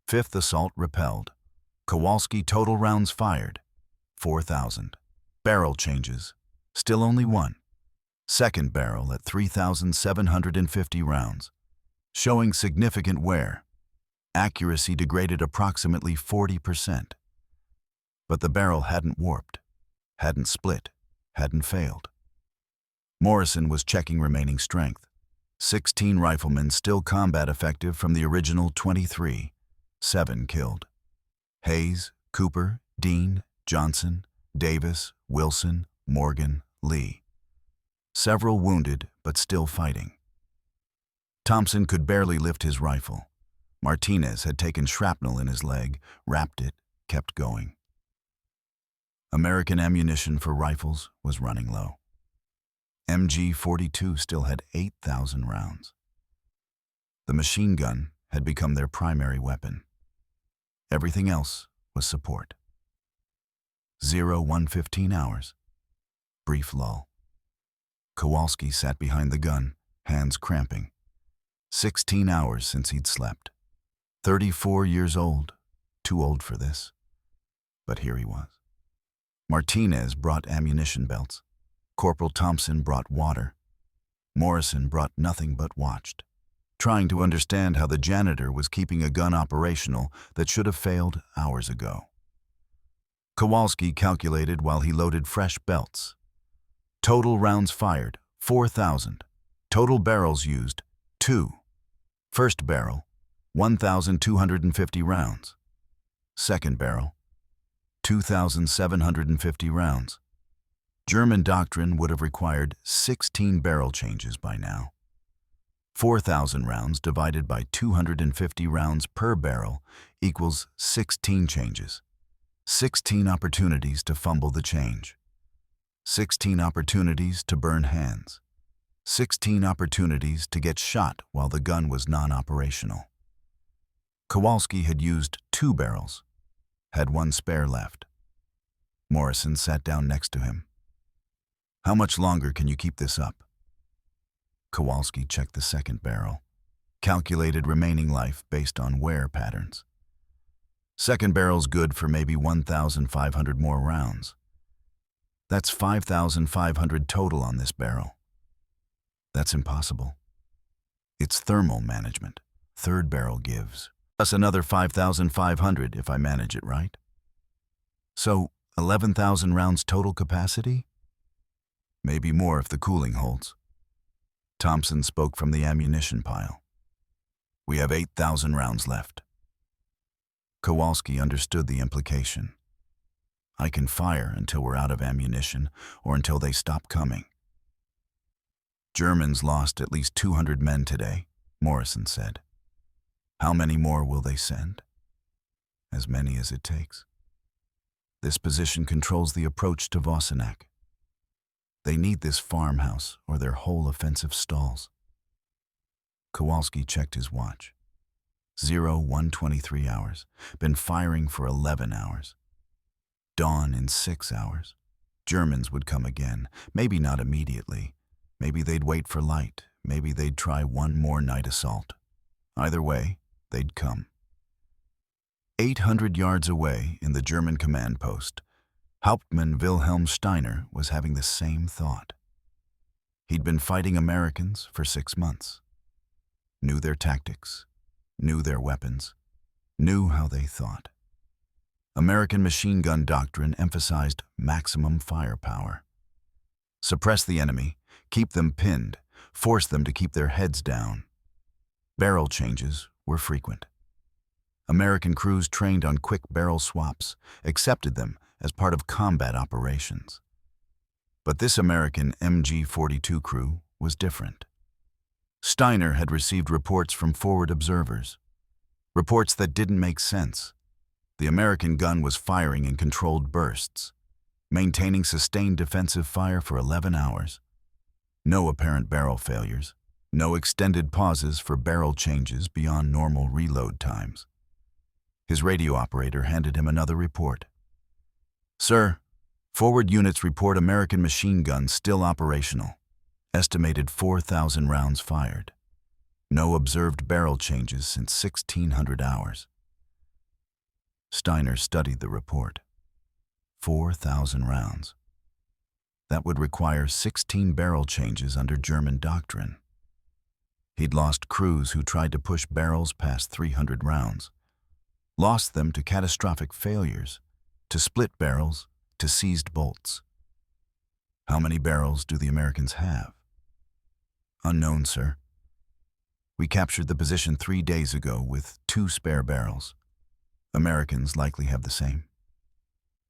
5th assault repelled. Kowalski total rounds fired, 4,000. Barrel changes, still only one. Second barrel at 3,750 rounds, showing significant wear. Accuracy degraded approximately 40%. But the barrel hadn't warped, hadn't split, hadn't failed. Morrison was checking remaining strength. 16 riflemen still combat effective from the original 23, 7 killed. Hayes, Cooper, Dean, Johnson, Davis, Wilson, Morgan, Lee. Several wounded, but still fighting. Thompson could barely lift his rifle. Martinez had taken shrapnel in his leg, wrapped it, kept going. American ammunition for rifles was running low. MG42 still had 8,000 rounds. The machine gun had become their primary weapon. Everything else was support. 01:15 hours. Brief lull. Kowalski sat behind the gun, hands cramping. 16 hours since he'd slept. 34 years old, too old for this. But here he was. Martinez brought ammunition belts. Corporal Thompson brought water. Morrison brought nothing but watched, trying to understand how the janitor was keeping a gun operational that should have failed hours ago. Kowalski calculated while he loaded fresh belts. Total rounds fired, 4,000. Total barrels used, 2. First barrel, 1,250 rounds. Second barrel, 2,750 rounds. German doctrine would have required 16 barrel changes by now. 4,000 rounds divided by 250 rounds per barrel equals 16 changes. 16 opportunities to fumble the change. 16 opportunities to burn hands. 16 opportunities to get shot while the gun was non-operational. Kowalski had used 2 barrels, had 1 spare left. Morrison sat down next to him. "How much longer can you keep this up?" Kowalski checked the second barrel, calculated remaining life based on wear patterns. "Second barrel's good for maybe 1,500 more rounds. That's 5,500 total on this barrel." "That's impossible. It's thermal management. Third barrel gives us another 5,500 if I manage it right. So 11,000 rounds total capacity? Maybe more if the cooling holds." Thompson spoke from the ammunition pile. "We have 8,000 rounds left." Kowalski understood the implication. "I can fire until we're out of ammunition or until they stop coming." "Germans lost at least 200 men today," Morrison said. "How many more will they send?" "As many as it takes. This position controls the approach to Vossenack. They need this farmhouse or their whole offensive stalls." Kowalski checked his watch. 01:23 hours. Been firing for 11 hours. Dawn in 6 hours. Germans would come again. Maybe not immediately. Maybe they'd wait for light. Maybe they'd try one more night assault. Either way, they'd come. 800 yards away in the German command post, Hauptmann Wilhelm Steiner was having the same thought. He'd been fighting Americans for 6 months. Knew their tactics, knew their weapons, knew how they thought. American machine gun doctrine emphasized maximum firepower. Suppress the enemy, keep them pinned, force them to keep their heads down. Barrel changes were frequent. American crews trained on quick barrel swaps accepted them as part of combat operations. But this American MG42 crew was different. Steiner had received reports from forward observers, reports that didn't make sense. The American gun was firing in controlled bursts, maintaining sustained defensive fire for 11 hours. No apparent barrel failures, no extended pauses for barrel changes beyond normal reload times. His radio operator handed him another report. "Sir, forward units report American machine guns still operational. Estimated 4,000 rounds fired. No observed barrel changes since 1,600 hours." Steiner studied the report. 4,000 rounds. That would require 16 barrel changes under German doctrine. He'd lost crews who tried to push barrels past 300 rounds. Lost them to catastrophic failures, to split barrels, to seized bolts. "How many barrels do the Americans have?" "Unknown, sir. We captured the position 3 days ago with 2 spare barrels. Americans likely have the same.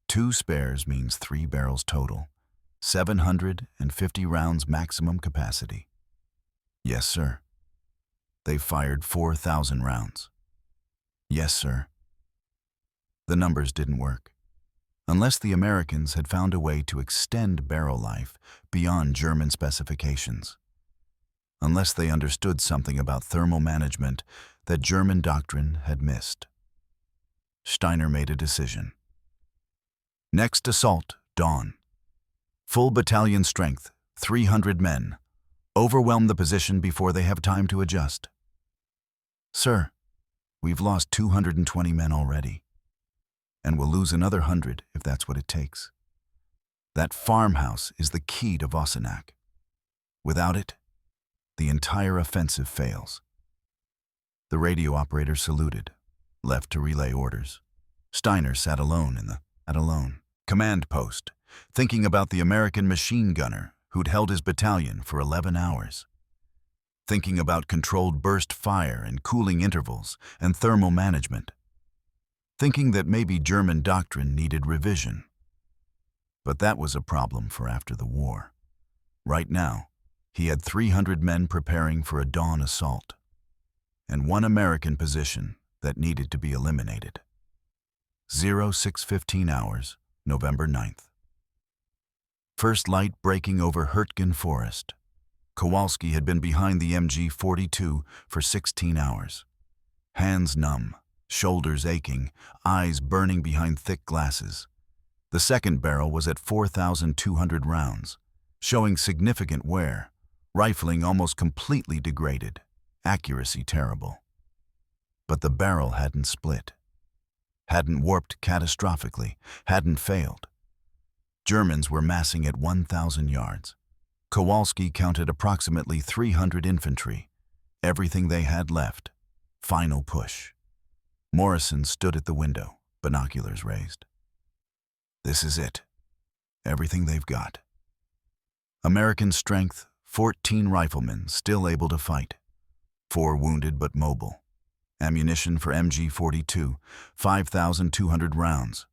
2 spares means 3 barrels total, 750 rounds maximum capacity." "Yes, sir." "They've fired 4,000 rounds." "Yes, sir." The numbers didn't work. Unless the Americans had found a way to extend barrel life beyond German specifications. Unless they understood something about thermal management that German doctrine had missed. Steiner made a decision. Next assault, dawn. Full battalion strength, 300 men. Overwhelm the position before they have time to adjust. "Sir, we've lost 220 men already. And we'll lose another 100 if that's what it takes. That farmhouse is the key to Vossenack. Without it, the entire offensive fails." The radio operator saluted, left to relay orders. Steiner sat alone in the command post, thinking about the American machine gunner who'd held his battalion for 11 hours. Thinking about controlled burst fire and cooling intervals and thermal management. Thinking that maybe German doctrine needed revision. But that was a problem for after the war. Right now, He had 300 men preparing for a dawn assault, and one American position that needed to be eliminated. 0615 hours, November 9th. First light breaking over Hurtgen Forest. Kowalski had been behind the MG42 for 16 hours. Hands numb, shoulders aching, eyes burning behind thick glasses. The second barrel was at 4,200 rounds, showing significant wear, rifling almost completely degraded, accuracy terrible. But the barrel hadn't split, hadn't warped catastrophically, hadn't failed. Germans were massing at 1,000 yards. Kowalski counted approximately 300 infantry, everything they had left. Final push. Morrison stood at the window, binoculars raised. This is it. Everything they've got. American strength, 14 riflemen still able to fight. 4 wounded but mobile. Ammunition for MG42, 5,200 rounds.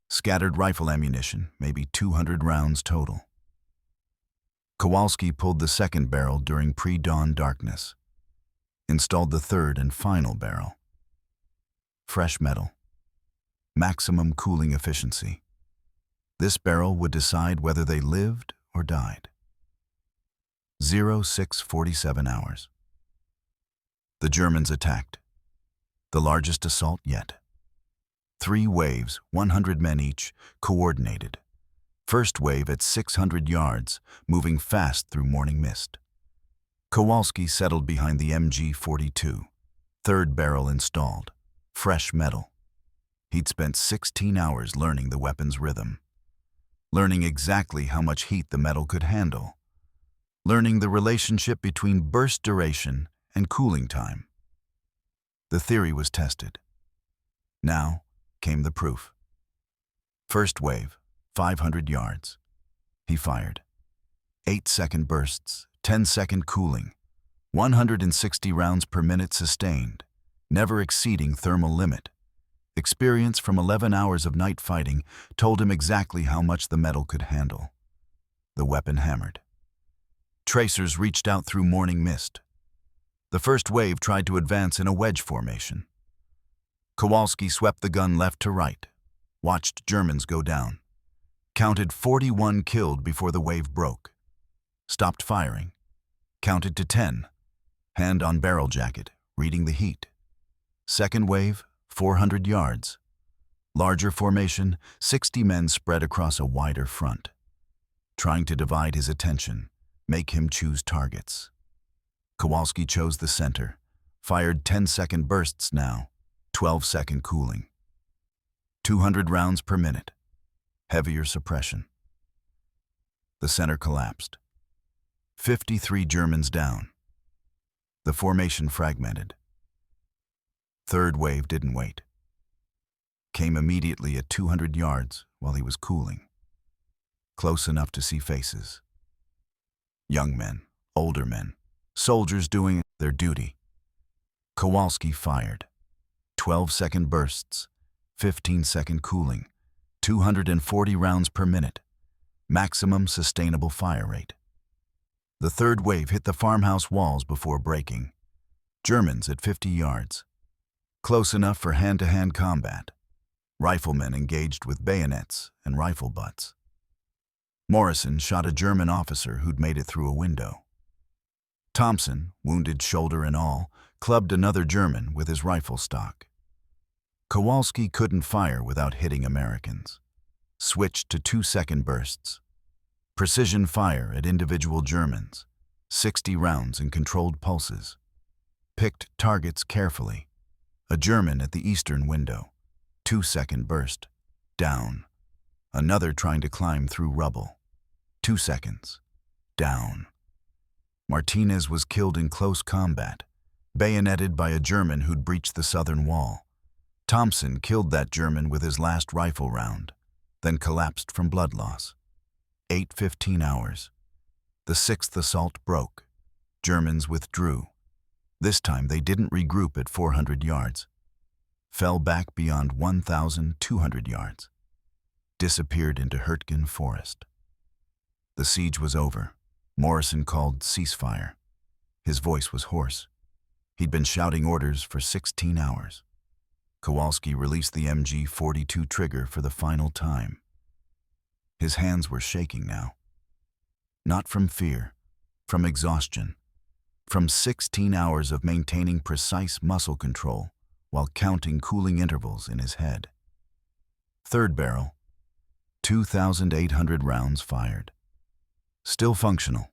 Scattered rifle ammunition, maybe 200 rounds total. Kowalski pulled the second barrel during pre-dawn darkness. Installed the third and final barrel. Fresh metal. Maximum cooling efficiency. This barrel would decide whether they lived or died. 0647 hours. The Germans attacked. The largest assault yet. 3 waves, 100 men each, coordinated. First wave at 600 yards, moving fast through morning mist. Kowalski settled behind the MG42. Third barrel installed. Fresh metal. He'd spent 16 hours learning the weapon's rhythm. Learning exactly how much heat the metal could handle. Learning the relationship between burst duration and cooling time. The theory was tested. Now came the proof. First wave, 500 yards. He fired. 8-second bursts, 10-second cooling, 160 rounds per minute sustained, never exceeding thermal limit. Experience from 11 hours of night fighting told him exactly how much the metal could handle. The weapon hammered. Tracers reached out through morning mist. The first wave tried to advance in a wedge formation. Kowalski swept the gun left to right, watched Germans go down, counted 41 killed before the wave broke, stopped firing, counted to 10, hand on barrel jacket, reading the heat. Second wave, 400 yards. Larger formation, 60 men spread across a wider front, trying to divide his attention, make him choose targets. Kowalski chose the center, fired 10-second bursts now, 12-second cooling. 200 rounds per minute, heavier suppression. The center collapsed. 53 Germans down. The formation fragmented. Third wave didn't wait. Came immediately at 200 yards while he was cooling. Close enough to see faces. Young men, older men, soldiers doing their duty. Kowalski fired. 12-second bursts, 15-second cooling, 240 rounds per minute, maximum sustainable fire rate. The third wave hit the farmhouse walls before breaking. Germans at 50 yards. Close enough for hand-to-hand combat. Riflemen engaged with bayonets and rifle butts. Morrison shot a German officer who'd made it through a window. Thompson, wounded shoulder and all, clubbed another German with his rifle stock. Kowalski couldn't fire without hitting Americans. Switched to 2-second bursts. Precision fire at individual Germans. 60 rounds in controlled pulses. Picked targets carefully. A German at the eastern window. 2-second burst. Down. Another trying to climb through rubble. 2 seconds. Down. Martinez was killed in close combat, bayoneted by a German who'd breached the southern wall. Thompson killed that German with his last rifle round, then collapsed from blood loss. 8:15 hours. The 6th assault broke. Germans withdrew. This time they didn't regroup at 400 yards. Fell back beyond 1,200 yards. Disappeared into Hurtgen Forest. The siege was over. Morrison called ceasefire. His voice was hoarse. He'd been shouting orders for 16 hours. Kowalski released the MG42 trigger for the final time. His hands were shaking now. Not from fear, from exhaustion, from 16 hours of maintaining precise muscle control while counting cooling intervals in his head. Third barrel, 2,800 rounds fired. Still functional.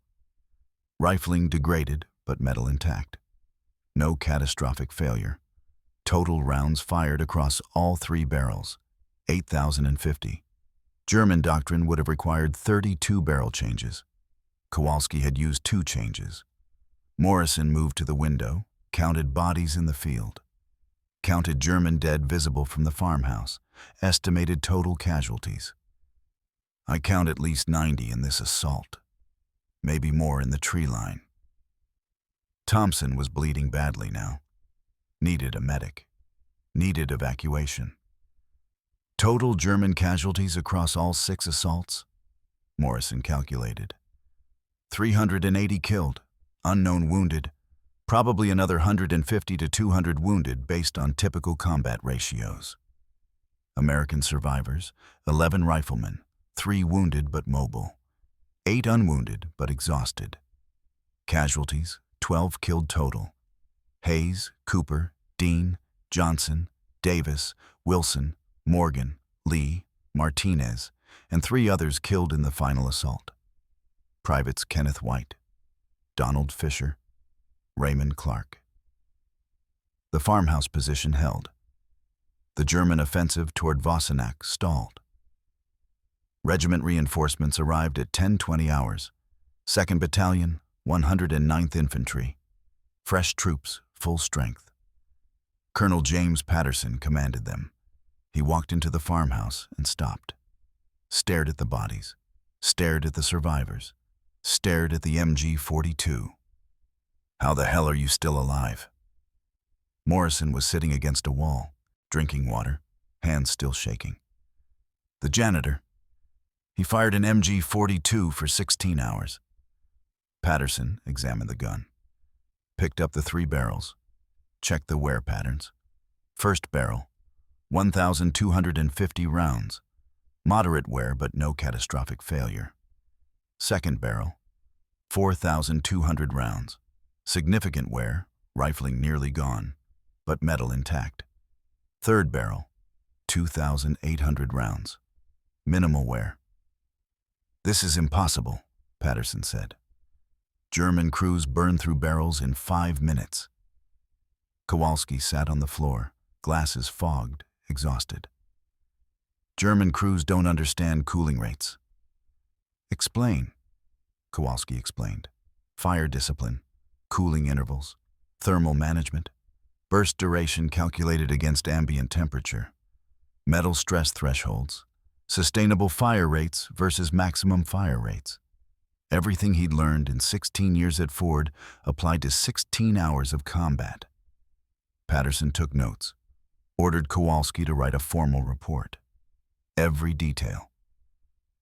Rifling degraded, but metal intact. No catastrophic failure. Total rounds fired across all 3 barrels, 8,050. German doctrine would have required 32 barrel changes. Kowalski had used 2 changes. Morrison moved to the window, counted bodies in the field. Counted German dead visible from the farmhouse, estimated total casualties. I count at least 90 in this assault. Maybe more in the tree line. Thompson was bleeding badly now. Needed a medic. Needed evacuation. Total German casualties across all 6 assaults? Morrison calculated. 380 killed, unknown wounded, probably another 150 to 200 wounded based on typical combat ratios. American survivors, 11 riflemen, 3 wounded but mobile, 8 unwounded but exhausted. Casualties, 12 killed total. Hayes, Cooper, Dean, Johnson, Davis, Wilson, Morgan, Lee, Martinez, and 3 others killed in the final assault. Privates Kenneth White, Donald Fisher, Raymond Clark. The farmhouse position held. The German offensive toward Vossenack stalled. Regiment reinforcements arrived at 10:20 hours. 2nd Battalion, 109th Infantry. Fresh troops, full strength. Colonel James Patterson commanded them. He walked into the farmhouse and stopped. Stared at the bodies. Stared at the survivors. Stared at the MG42. How the hell are you still alive? Morrison was sitting against a wall, drinking water, hands still shaking. The janitor. He fired an MG42 for 16 hours. Patterson examined the gun. Picked up the 3 barrels. Checked the wear patterns. First barrel, 1,250 rounds. Moderate wear but no catastrophic failure. Second barrel, 4,200 rounds. Significant wear, rifling nearly gone, but metal intact. Third barrel, 2,800 rounds. Minimal wear. This is impossible, Patterson said. German crews burned through barrels in 5 minutes. Kowalski sat on the floor, glasses fogged, exhausted. German crews don't understand cooling rates. Explain, Kowalski explained. Fire discipline, cooling intervals, thermal management, burst duration calculated against ambient temperature, metal stress thresholds, sustainable fire rates versus maximum fire rates. Everything he'd learned in 16 years at Ford applied to 16 hours of combat. Patterson took notes, ordered Kowalski to write a formal report. Every detail.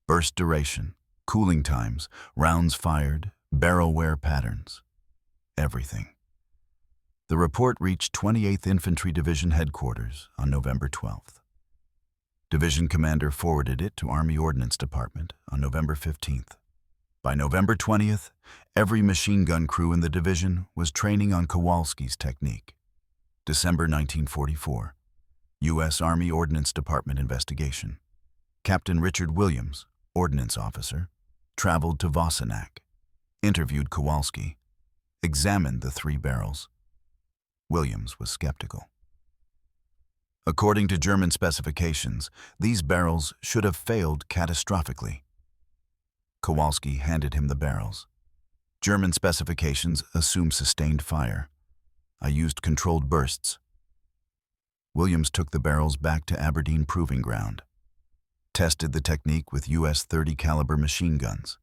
Burst duration, cooling times, rounds fired, barrel wear patterns. Everything. The report reached 28th Infantry Division headquarters on November 12th. Division commander forwarded it to Army Ordnance Department on November 15th. By November 20th, every machine gun crew in the division was training on Kowalski's technique. December 1944. U.S. Army Ordnance Department investigation. Captain Richard Williams, ordnance officer, traveled to Vossenack, interviewed Kowalski, examined the 3 barrels. Williams was skeptical. According to German specifications, these barrels should have failed catastrophically. Kowalski handed him the barrels. German specifications assume sustained fire. I used controlled bursts. Williams took the barrels back to Aberdeen Proving Ground. Tested the technique with US .30 caliber machine guns.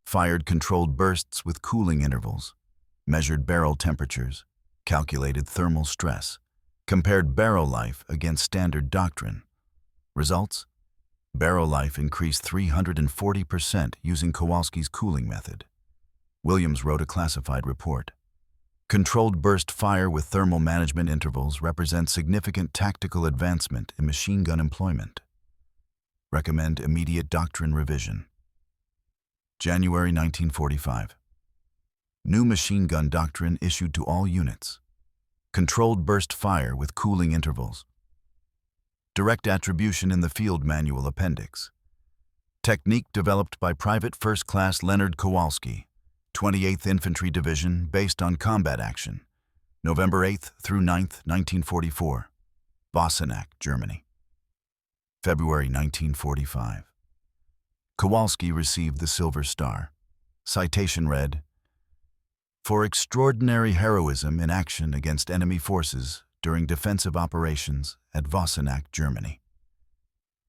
Fired controlled bursts with cooling intervals. Measured barrel temperatures. Calculated thermal stress. Compared barrel life against standard doctrine. Results? Barrel life increased 340% using Kowalski's cooling method. Williams wrote a classified report. Controlled burst fire with thermal management intervals represents significant tactical advancement in machine gun employment. Recommend immediate doctrine revision. January 1945. New machine gun doctrine issued to all units. Controlled burst fire with cooling intervals. Direct attribution in the field manual appendix. Technique developed by Private First Class Leonard Kowalski, 28th Infantry Division, based on combat action, November 8th through 9th, 1944, Vossenack, Germany. February 1945. Kowalski received the Silver Star. Citation read, "For extraordinary heroism in action against enemy forces during defensive operations at Vossenack, Germany.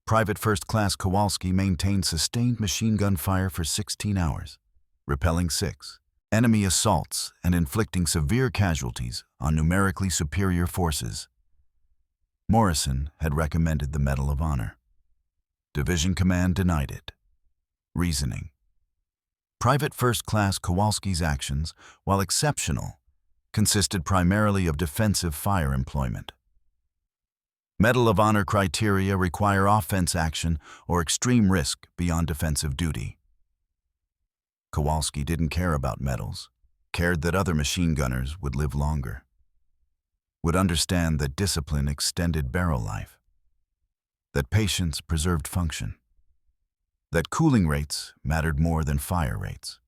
Private First Class Kowalski maintained sustained machine gun fire for 16 hours. Repelling 6 enemy assaults and inflicting severe casualties on numerically superior forces." Morrison had recommended the Medal of Honor. Division Command denied it. Reasoning: Private First Class Kowalski's actions, while exceptional, consisted primarily of defensive fire employment. Medal of Honor criteria require offense action or extreme risk beyond defensive duty. Kowalski didn't care about medals, cared that other machine gunners would live longer, would understand that discipline extended barrel life, that patience preserved function, that cooling rates mattered more than fire rates.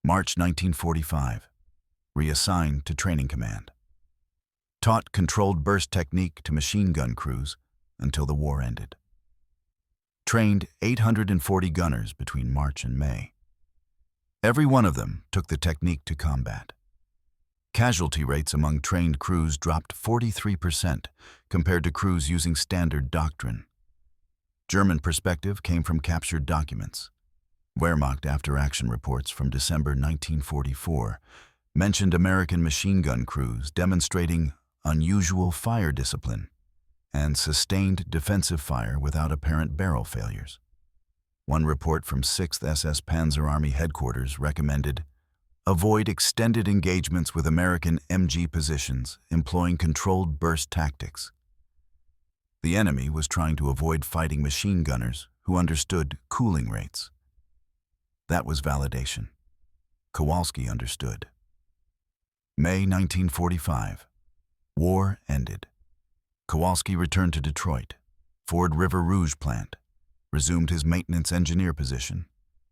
March 1945. Reassigned to Training Command. Taught controlled burst technique to machine gun crews until the war ended. Trained 840 gunners between March and May. Every one of them took the technique to combat. Casualty rates among trained crews dropped 43% compared to crews using standard doctrine. German perspective came from captured documents. Wehrmacht after-action reports from December 1944 mentioned American machine gun crews demonstrating unusual fire discipline and sustained defensive fire without apparent barrel failures. One report from 6th SS Panzer Army Headquarters recommended, avoid extended engagements with American MG positions employing controlled burst tactics. The enemy was trying to avoid fighting machine gunners who understood cooling rates. That was validation. Kowalski understood. May 1945. War ended. Kowalski returned to Detroit, Ford River Rouge plant, resumed his maintenance engineer position.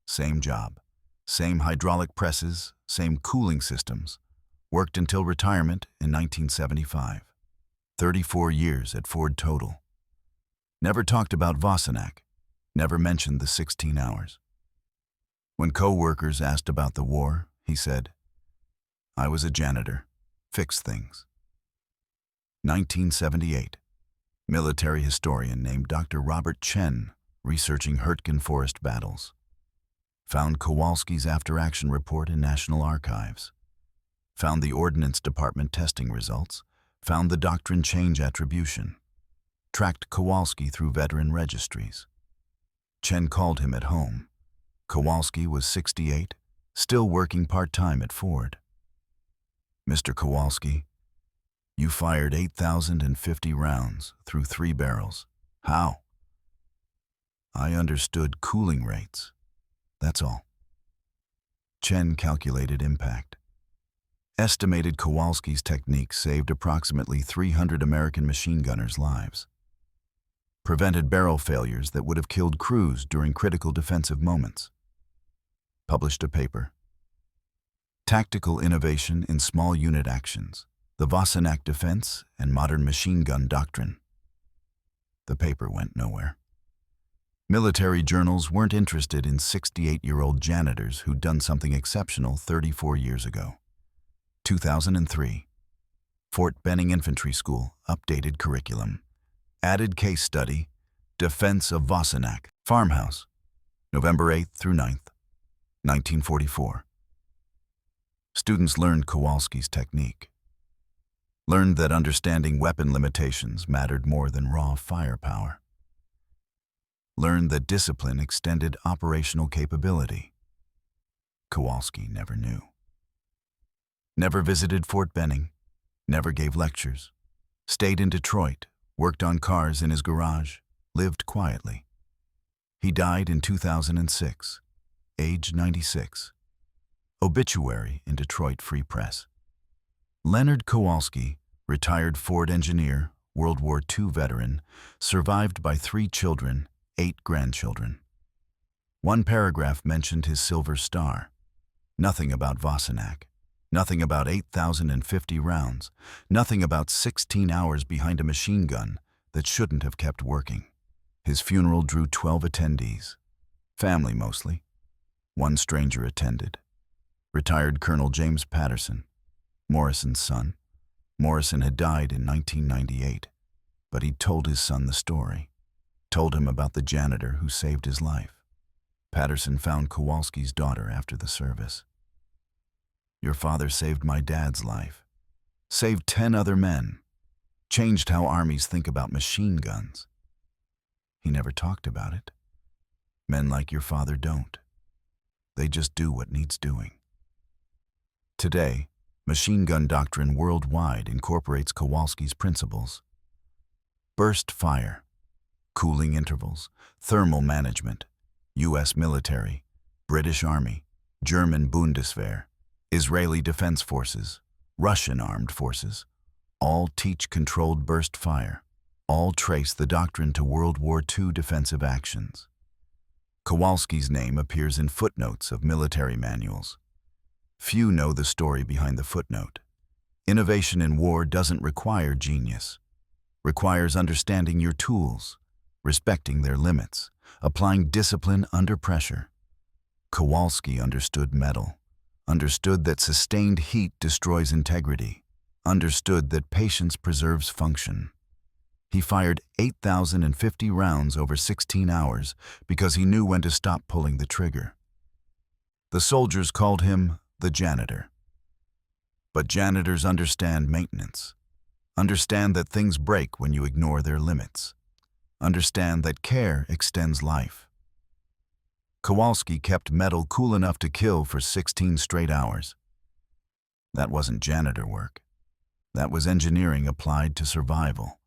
Same job, same hydraulic presses, same cooling systems. Worked until retirement in 1975. 34 years at Ford total. Never talked about Vossenack, never mentioned the 16 hours. When co-workers asked about the war, he said, "I was a janitor, fixed things." 1978. Military historian named Dr. Robert Chen researching Hurtgen Forest battles. Found Kowalski's after-action report in National Archives. Found the Ordnance Department testing results. Found the doctrine change attribution. Tracked Kowalski through veteran registries. Chen called him at home. Kowalski was 68, still working part-time at Ford. "Mr. Kowalski, you fired 8,050 rounds through 3 barrels. How?" "I understood cooling rates. That's all." Chen calculated impact. Estimated Kowalski's technique saved approximately 300 American machine gunners' lives. Prevented barrel failures that would have killed crews during critical defensive moments. Published a paper. Tactical Innovation in Small Unit Actions, the Vossenack Defense and Modern Machine Gun Doctrine. The paper went nowhere. Military journals weren't interested in 68-year-old janitors who'd done something exceptional 34 years ago. 2003. Fort Benning Infantry School, updated curriculum. Added case study, Defense of Vossenack, Farmhouse, November 8th through 9th, 1944. Students learned Kowalski's technique. Learned that understanding weapon limitations mattered more than raw firepower. Learned that discipline extended operational capability. Kowalski never knew. Never visited Fort Benning, never gave lectures, stayed in Detroit, worked on cars in his garage, lived quietly. He died in 2006, age 96. Obituary in Detroit Free Press. Leonard Kowalski, retired Ford engineer, World War II veteran, survived by 3 children, 8 grandchildren. One paragraph mentioned his Silver Star. Nothing about Vossenack. Nothing about 8,050 rounds. Nothing about 16 hours behind a machine gun that shouldn't have kept working. His funeral drew 12 attendees. Family mostly. One stranger attended. Retired Colonel James Patterson, Morrison's son. Morrison had died in 1998, but he'd told his son the story. Told him about the janitor who saved his life. Patterson found Kowalski's daughter after the service. Your father saved my dad's life. Saved 10 other men. Changed how armies think about machine guns. He never talked about it. Men like your father don't. They just do what needs doing. Today, machine gun doctrine worldwide incorporates Kowalski's principles. Burst fire, cooling intervals, thermal management, U.S. military, British Army, German Bundeswehr, Israeli Defense Forces, Russian armed forces, all teach controlled burst fire. All trace the doctrine to World War II defensive actions. Kowalski's name appears in footnotes of military manuals. Few know the story behind the footnote. Innovation in war doesn't require genius. Requires understanding your tools, respecting their limits, applying discipline under pressure. Kowalski understood metal, understood that sustained heat destroys integrity, understood that patience preserves function. He fired 8,050 rounds over 16 hours because he knew when to stop pulling the trigger. The soldiers called him the janitor. But janitors understand maintenance, understand that things break when you ignore their limits, understand that care extends life. Kowalski kept metal cool enough to kill for 16 straight hours. That wasn't janitor work. That was engineering applied to survival.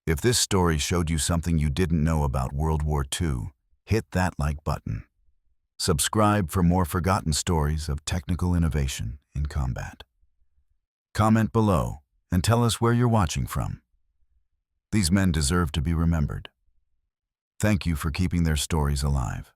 If this story showed you something you didn't know about World War II, hit that like button. Subscribe for more forgotten stories of technical innovation in combat. Comment below and tell us where you're watching from. These men deserve to be remembered. Thank you for keeping their stories alive.